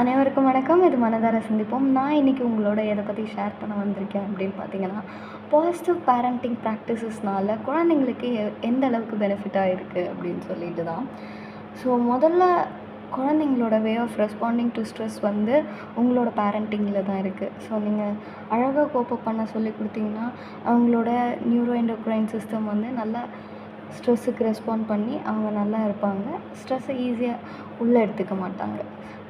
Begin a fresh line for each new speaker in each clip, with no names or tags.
அனைவருக்கும் வணக்கம். இது மனதார சிந்திப்போம். நான் இன்னைக்கு உங்களோட எதை பற்றி ஷேர் பண்ண வந்திருக்கேன் அப்படின்னு பார்த்தீங்கன்னா, பாசிட்டிவ் பேரண்டிங் ப்ராக்டிசஸ்னால குழந்தைங்களுக்கு எந்த அளவுக்கு பெனிஃபிட்டாக இருக்குது அப்படின்னு சொல்லிட்டு தான். ஸோ முதல்ல குழந்தைங்களோட way of responding to stress வந்து உங்களோட பேரண்டிங்கில் தான் இருக்குது. ஸோ நீங்கள் அழகாக கோப்பப் பண்ண சொல்லி கொடுத்தீங்கன்னா, அவங்களோட நியூரோ எண்டோக்ரைன் சிஸ்டம் வந்து நல்லா ஸ்ட்ரெஸ்ஸுக்கு ரெஸ்பாண்ட் பண்ணி அவங்க நல்லா இருப்பாங்க. ஸ்ட்ரெஸ்ஸை ஈஸியாக உள்ளே எடுத்துக்க மாட்டாங்க.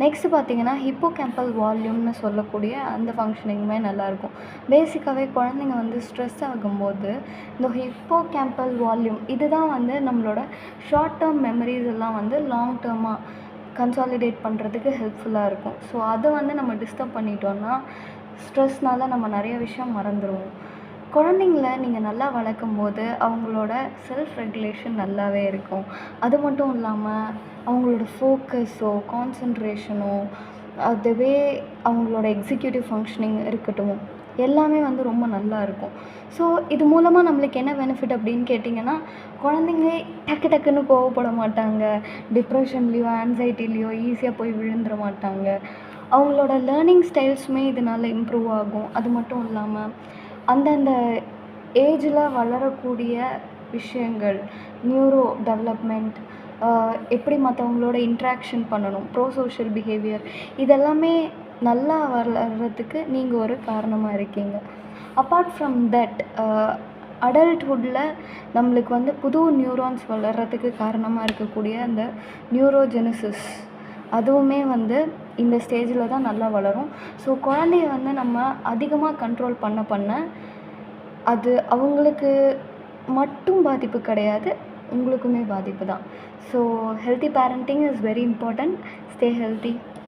நெக்ஸ்ட்டு பார்த்தீங்கன்னா, ஹிப்போகேம்பல் வால்யூம்னு சொல்லக்கூடிய அந்த ஃபங்க்ஷனிங்குமே நல்லாயிருக்கும். பேசிக்காகவே குழந்தைங்க வந்து ஸ்ட்ரெஸ் ஆகும்போது இந்த ஹிப்போகேம்பல் வால்யூம் இதுதான் வந்து நம்மளோட ஷார்ட் டேர்ம் மெமரிஸ் எல்லாம் வந்து லாங் டேர்மாக கன்சாலிடேட் பண்ணுறதுக்கு ஹெல்ப்ஃபுல்லாக இருக்கும். ஸோ அதை வந்து நம்ம டிஸ்டர்ப் பண்ணிட்டோன்னா ஸ்ட்ரெஸ்னால் நம்ம நிறைய விஷயம் மறந்துடுவோம். குழந்தைங்கள நீங்கள் நல்லா வளர்க்கும்போது அவங்களோட செல்ஃப் ரெகுலேஷன் நல்லாவே இருக்கும். அது மட்டும் இல்லாமல் அவங்களோட ஃபோக்கஸோ கான்சன்ட்ரேஷனோ அதுவே அவங்களோட எக்ஸிக்யூட்டிவ் ஃபங்க்ஷனிங் இருக்கட்டும் எல்லாமே வந்து ரொம்ப நல்லா இருக்கும். ஸோ இது மூலமாக நம்மளுக்கு என்ன பெனிஃபிட் அப்படின்னு கேட்டிங்கன்னா, குழந்தைங்க டக்கு டக்குன்னு கோவப்பட மாட்டாங்க. டிப்ரெஷன்லேயோ ஆன்சைட்டிலேயோ ஈஸியாக போய் விழுந்துட மாட்டாங்க. அவங்களோட லேர்னிங் ஸ்டைல்ஸுமே இதனால் இம்ப்ரூவ் ஆகும். அது மட்டும் இல்லாமல் அந்தந்த ஏஜில் வளரக்கூடிய விஷயங்கள், நியூரோ டெவலப்மெண்ட், எப்படி மற்றவங்களோட இன்ட்ராக்ஷன் பண்ணணும், ப்ரோ சோஷியல் பிஹேவியர் இதெல்லாமே நல்லா வளர்கிறதுக்கு நீங்கள் ஒரு காரணமாக இருக்கீங்க. அப்பார்ட் ஃப்ரம் தட் அடல்ட்ஹுட்டில் நம்மளுக்கு வந்து புது நியூரான்ஸ் வளர்கிறதுக்கு காரணமாக இருக்கக்கூடிய அந்த நியூரோஜெனிசிஸ் அதுவுமே வந்து இந்த ஸ்டேஜில் தான் நல்லா வளரும். ஸோ குழந்தைய வந்து நம்ம அதிகமாக கண்ட்ரோல் பண்ண அது அவங்களுக்கு மட்டும் பாதிப்பு கிடையாது, உங்களுக்குமே பாதிப்பு தான். So healthy parenting is very important. Stay healthy.